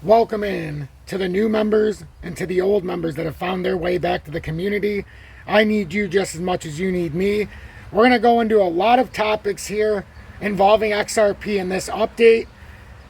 Welcome in to the new members and to the old members that have found their way back to the community. I need you just as much as you need me. We're going to go into a lot of topics here involving XRP in this update,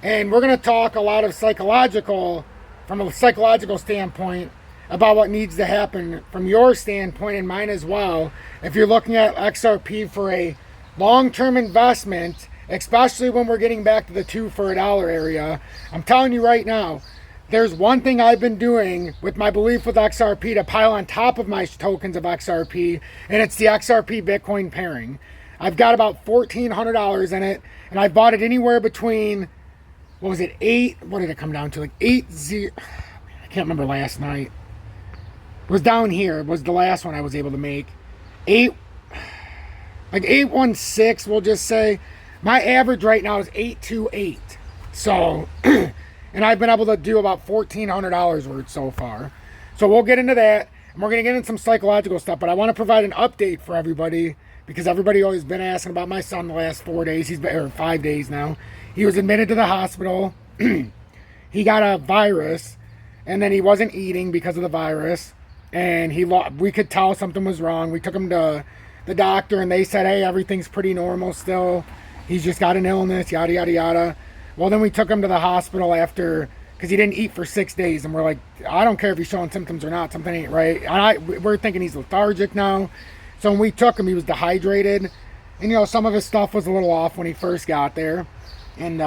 and we're going to talk a lot of from a psychological standpoint, about what needs to happen from your standpoint and mine as well. If you're looking at XRP for a long-term investment, especially when we're getting back to the $2 for a dollar area, I'm telling you right now, there's one thing I've been doing with my belief with XRP to pile on top of my tokens of XRP, and it's the XRP Bitcoin pairing. I've got about $1,400 in it, and I bought it anywhere between, what was it, what did it come down to? Like 8-0, I can't remember last night. It was down here. It was the last one I was able to make. 816, we'll just say. My average right now is 828. So, and I've been able to do about $1,400 worth so far. So we'll get into that, and we're going to get into some psychological stuff. But I want to provide an update for everybody, because everybody always been asking about my son the last 4 days. He's been, or 5 days now. He was admitted to the hospital. He got a virus, and then he wasn't eating because of the virus. And we could tell something was wrong. We took him to the doctor, and they said, hey, everything's pretty normal still. He's just got an illness, yada, yada, yada. Well, then we took him to the hospital because he didn't eat for 6 days. And we're like, I don't care if he's showing symptoms or not. Something ain't right. And we're thinking he's lethargic now. So when we took him, he was dehydrated. And, some of his stuff was a little off when he first got there. And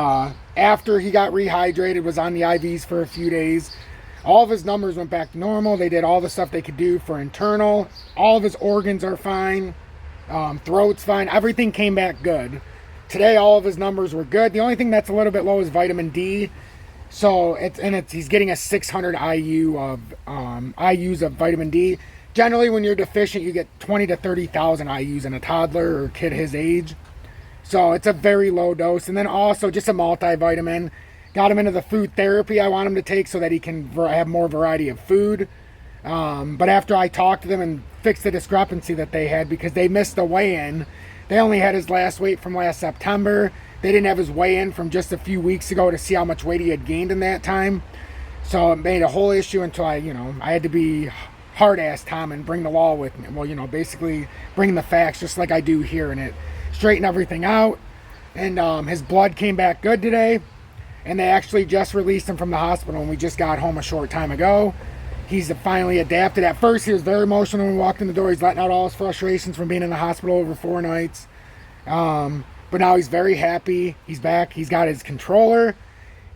after he got rehydrated, was on the IVs for a few days. All of his numbers went back to normal. They did all the stuff they could do for internal. All of his organs are fine. Throat's fine. Everything came back good. Today, all of his numbers were good. The only thing that's a little bit low is vitamin D. So he's getting a 600 IUs of vitamin D. Generally, when you're deficient, you get 20 to 30,000 IUs in a toddler or kid his age. So it's a very low dose. And then also just a multivitamin. Got him into the food therapy I want him to take so that he can have more variety of food. But after I talked to them and fixed the discrepancy that they had, because they missed the weigh-in. They only had his last weight from last September. They didn't have his weigh-in from just a few weeks ago to see how much weight he had gained in that time. So it made a whole issue until I had to be hard-ass Tom and bring the law with me. Well, basically bring the facts just like I do here, and it straighten everything out. And his blood came back good today. And they actually just released him from the hospital, and we just got home a short time ago. He's finally adapted. At first, he was very emotional when we walked in the door. He's letting out all his frustrations from being in the hospital over 4 nights. But now he's very happy. He's back. He's got his controller.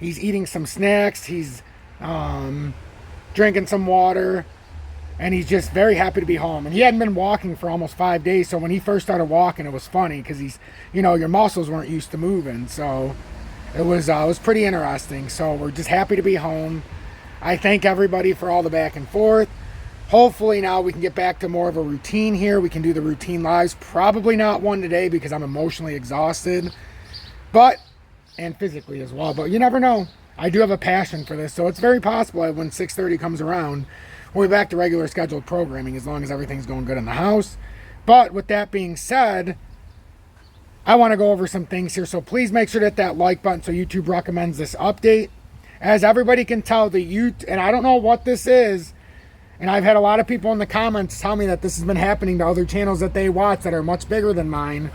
He's eating some snacks. He's drinking some water. And he's just very happy to be home. And he hadn't been walking for almost 5 days. So when he first started walking, it was funny because your muscles weren't used to moving. So it was pretty interesting. So we're just happy to be home. I thank everybody for all the back and forth. Hopefully now we can get back to more of a routine here. We can do the routine lives. Probably not one today because I'm emotionally exhausted. And physically as well. But you never know. I do have a passion for this. So it's very possible that when 6:30 comes around, we'll be back to regular scheduled programming as long as everything's going good in the house. But with that being said, I want to go over some things here. So please make sure to hit that like button so YouTube recommends this update. As everybody can tell, and I don't know what this is, and I've had a lot of people in the comments tell me that this has been happening to other channels that they watch that are much bigger than mine.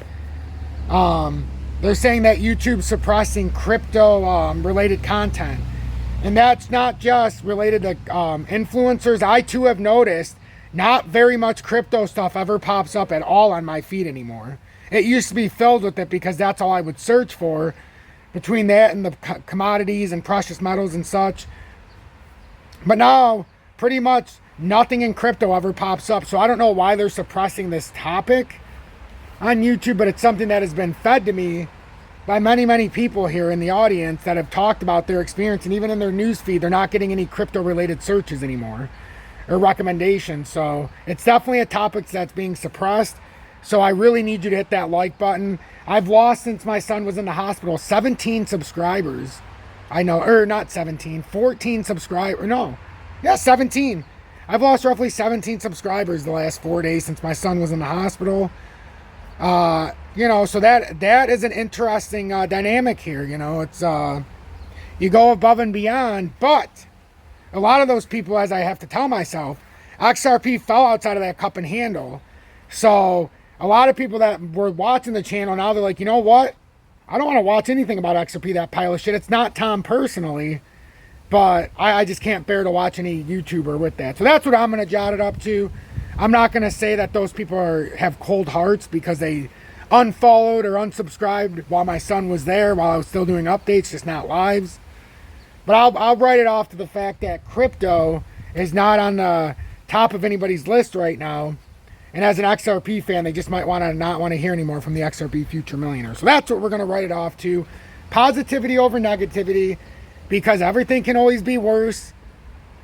They're saying that YouTube's suppressing crypto related content. And that's not just related to influencers. I too have noticed not very much crypto stuff ever pops up at all on my feed anymore. It used to be filled with it because that's all I would search for. Between that and the commodities and precious metals and such. But now, pretty much nothing in crypto ever pops up. So I don't know why they're suppressing this topic on YouTube, but it's something that has been fed to me by many, many people here in the audience that have talked about their experience. And even in their news feed, they're not getting any crypto-related searches anymore or recommendations. So it's definitely a topic that's being suppressed. So I really need you to hit that like button. I've lost, since my son was in the hospital, 17 subscribers. I know, not 17, 14 subscribers. No, yeah, 17. I've lost roughly 17 subscribers the last 4 days since my son was in the hospital. So that is an interesting dynamic here. It's You go above and beyond, but a lot of those people, as I have to tell myself, XRP fell outside of that cup and handle. So a lot of people that were watching the channel, now they're like, you know what? I don't want to watch anything about XRP, that pile of shit. It's not Tom personally, but I just can't bear to watch any YouTuber with that. So that's what I'm going to jot it up to. I'm not going to say that those people have cold hearts because they unfollowed or unsubscribed while my son was there, while I was still doing updates, just not lives. But I'll write it off to the fact that crypto is not on the top of anybody's list right now. And as an XRP fan, they just might not want to hear anymore from the XRP Future Millionaire. So that's what we're going to write it off to. Positivity over negativity, because everything can always be worse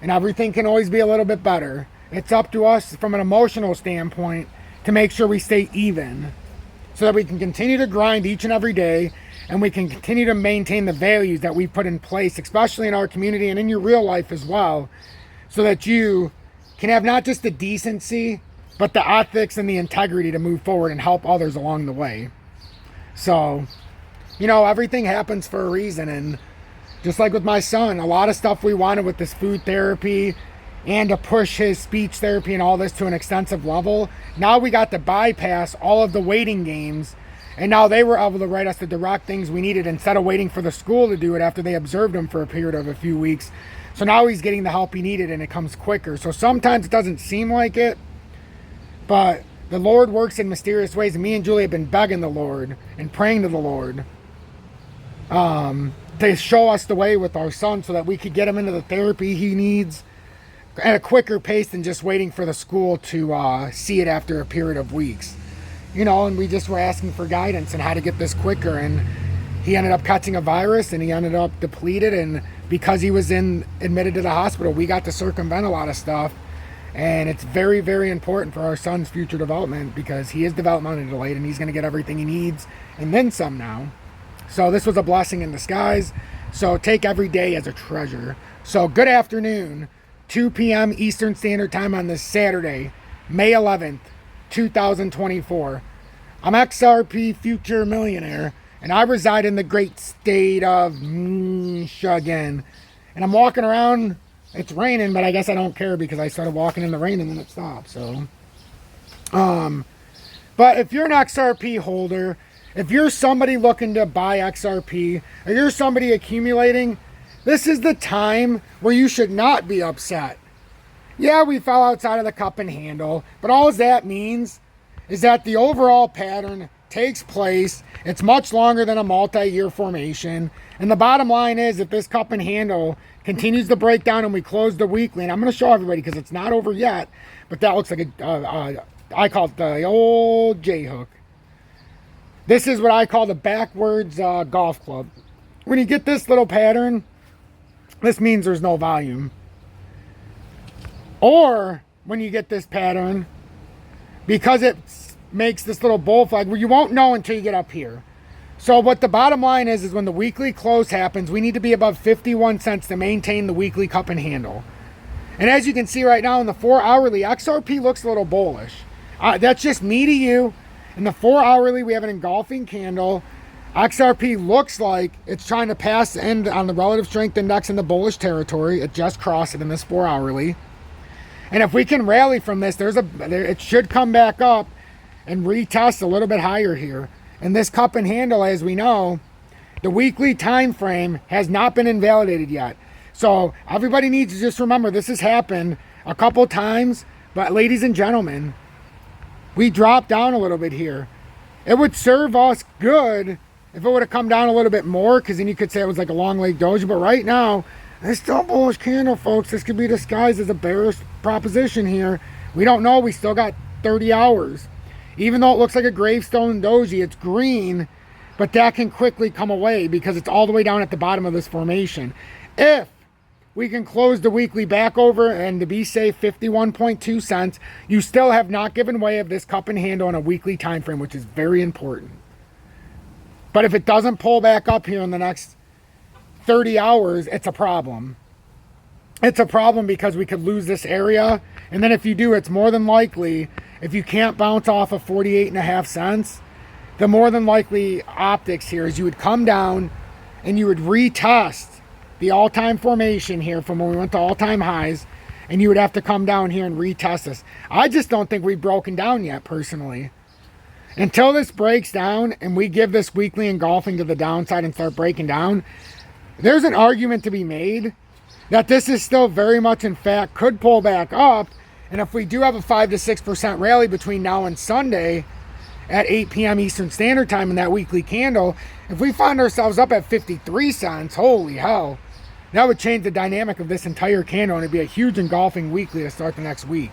and everything can always be a little bit better. It's up to us from an emotional standpoint to make sure we stay even so that we can continue to grind each and every day, and we can continue to maintain the values that we put in place, especially in our community and in your real life as well, so that you can have not just the decency, but the ethics and the integrity to move forward and help others along the way. So, you know, everything happens for a reason. And just like with my son, a lot of stuff we wanted with this food therapy and to push his speech therapy and all this to an extensive level, now we got to bypass all of the waiting games. And now they were able to write us the direct things we needed instead of waiting for the school to do it after they observed him for a period of a few weeks. So now he's getting the help he needed and it comes quicker. So sometimes it doesn't seem like it, but the Lord works in mysterious ways. And me and Julie have been begging the Lord and praying to the Lord to show us the way with our son so that we could get him into the therapy he needs at a quicker pace than just waiting for the school to see it after a period of weeks. You know, and we just were asking for guidance on how to get this quicker. And he ended up catching a virus and he ended up depleted. And because he was admitted to the hospital, we got to circumvent a lot of stuff. And it's very, very important for our son's future development because he is developmentally delayed and he's going to get everything he needs and then some now. So this was a blessing in disguise. So take every day as a treasure. So good afternoon, 2 p.m. Eastern Standard Time on this Saturday, May 11th, 2024. I'm XRP Future Millionaire and I reside in the great state of Michigan. And I'm walking around. It's raining, but I guess I don't care because I started walking in the rain and then it stopped. So, but if you're an XRP holder, if you're somebody looking to buy XRP, or you're somebody accumulating, this is the time where you should not be upset. Yeah, we fell outside of the cup and handle, but all that means is that the overall pattern takes place. It's much longer than a multi-year formation. And the bottom line is, if this cup and handle continues to break down and we close the weekly, and I'm going to show everybody because it's not over yet, but that looks like I call it the old J-hook. This is what I call the backwards golf club. When you get this little pattern, this means there's no volume. Or when you get this pattern, because it makes this little bull flag, where you won't know until you get up here. So what the bottom line is when the weekly close happens, we need to be above 51 cents to maintain the weekly cup and handle. And as you can see right now in the 4 hourly, XRP looks a little bullish. That's just me to you. In the 4 hourly, we have an engulfing candle. XRP looks like it's trying to pass the end on the relative strength index in the bullish territory. It just crossed it in this 4 hourly. And if we can rally from this, it should come back up and retest a little bit higher here. And this cup and handle, as we know, the weekly time frame has not been invalidated yet. So everybody needs to just remember this has happened a couple times. But ladies and gentlemen, we dropped down a little bit here. It would serve us good if it would have come down a little bit more, because then you could say it was like a long leg doji. But right now, it's still a bullish candle, folks. This could be disguised as a bearish proposition here. We don't know. We still got 30 hours. Even though it looks like a gravestone doji, it's green, but that can quickly come away because it's all the way down at the bottom of this formation. If we can close the weekly back over and to be safe 51.2 cents, you still have not given way of this cup and handle on a weekly time frame, which is very important. But if it doesn't pull back up here in the next 30 hours, it's a problem. It's a problem because we could lose this area. And then if you do, it's more than likely, if you can't bounce off of 48.5 cents, the more than likely optics here is you would come down and you would retest the all-time formation here from when we went to all-time highs, and you would have to come down here and retest this. I just don't think we've broken down yet, personally. Until this breaks down and we give this weekly engulfing to the downside and start breaking down, there's an argument to be made that this is still very much, in fact, could pull back up. And if we do have a 5 to 6% rally between now and Sunday at 8 p.m. Eastern Standard Time in that weekly candle, if we find ourselves up at 53 cents, holy hell, that would change the dynamic of this entire candle, and it'd be a huge engulfing weekly to start the next week.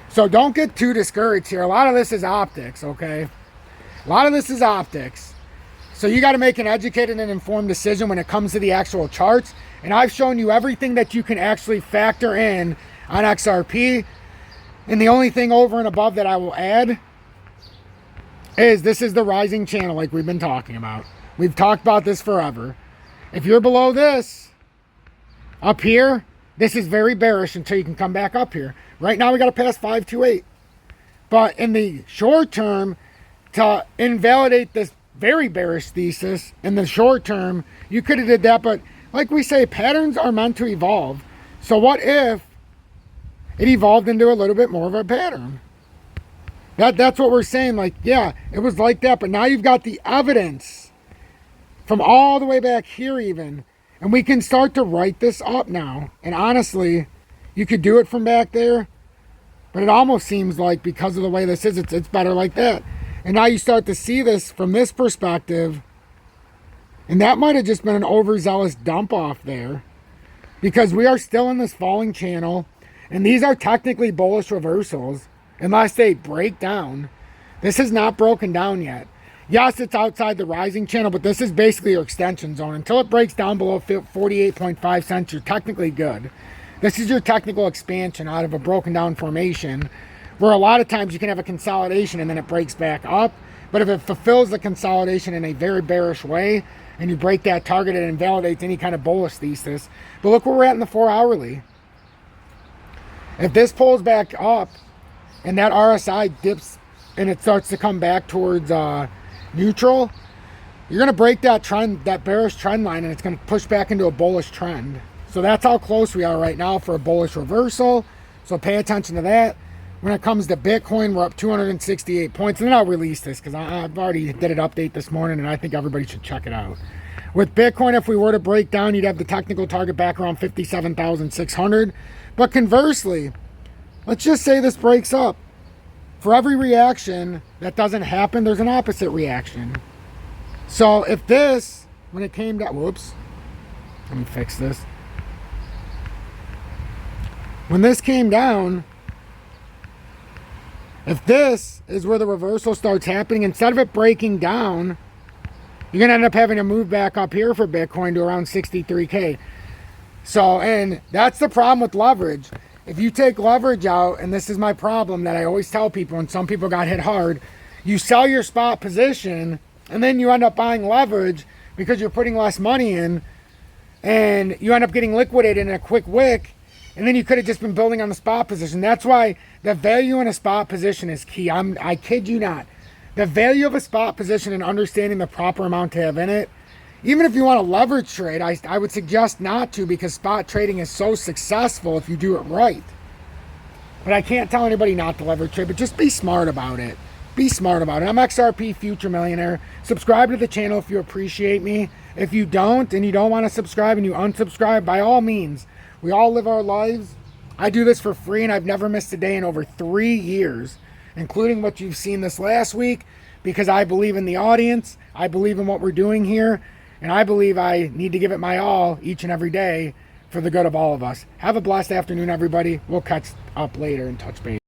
So don't get too discouraged here. A lot of this is optics, okay? A lot of this is optics. So you got to make an educated and informed decision when it comes to the actual charts. And I've shown you everything that you can actually factor in on XRP. And the only thing over and above that I will add is this is the rising channel like we've been talking about. We've talked about this forever. If you're below this, up here, this is very bearish until you can come back up here. Right now we got to pass 528. But in the short term, to invalidate this very bearish thesis in the short term, you could have did that. But like we say, patterns are meant to evolve. So what if it evolved into a little bit more of a pattern? That's what we're saying. Like, yeah, it was like that, but now you've got the evidence from all the way back here even, and we can start to write this up now. And honestly, you could do it from back there, but it almost seems like because of the way this is, it's better like that. And now you start to see this from this perspective, and that might have just been an overzealous dump off there, because we are still in this falling channel, and these are technically bullish reversals unless they break down. This is not broken down yet. Yes, it's outside the rising channel, but this is basically your extension zone. Until it breaks down below 48.5 cents, you're technically good. This is your technical expansion out of a broken down formation, where a lot of times you can have a consolidation and then it breaks back up. But if it fulfills the consolidation in a very bearish way and you break that target, it invalidates any kind of bullish thesis. But look where we're at in the 4 hourly. If this pulls back up and that RSI dips and it starts to come back towards neutral, you're going to break that trend, that bearish trend line, and it's going to push back into a bullish trend. So that's how close we are right now for a bullish reversal. So pay attention to that. When it comes to Bitcoin, we're up 268 points. And then I'll release this because I've already did an update this morning, and I think everybody should check it out. With Bitcoin, if we were to break down, you'd have the technical target back around 57,600. But conversely, let's just say this breaks up. For every reaction that doesn't happen, there's an opposite reaction. So if this, when it came down, whoops, let me fix this. When this came down, if this is where the reversal starts happening, instead of it breaking down, you're going to end up having to move back up here for Bitcoin to around 63K. So, and that's the problem with leverage. If you take leverage out, and this is my problem that I always tell people, and some people got hit hard, you sell your spot position, and then you end up buying leverage because you're putting less money in, and you end up getting liquidated in a quick wick, and then you could have just been building on the spot position. That's why the value in a spot position is key. I kid you not. The value of a spot position and understanding the proper amount to have in it, even if you want to leverage trade, I would suggest not to, because spot trading is so successful if you do it right. But I can't tell anybody not to leverage trade, but just be smart about it. Be smart about it. I'm XRP Future Millionaire. Subscribe to the channel if you appreciate me. If you don't, and you don't want to subscribe and you unsubscribe, by all means. We all live our lives. I do this for free, and I've never missed a day in over 3 years, including what you've seen this last week, because I believe in the audience. I believe in what we're doing here, and I believe I need to give it my all each and every day for the good of all of us. Have a blessed afternoon, everybody. We'll catch up later and touch base.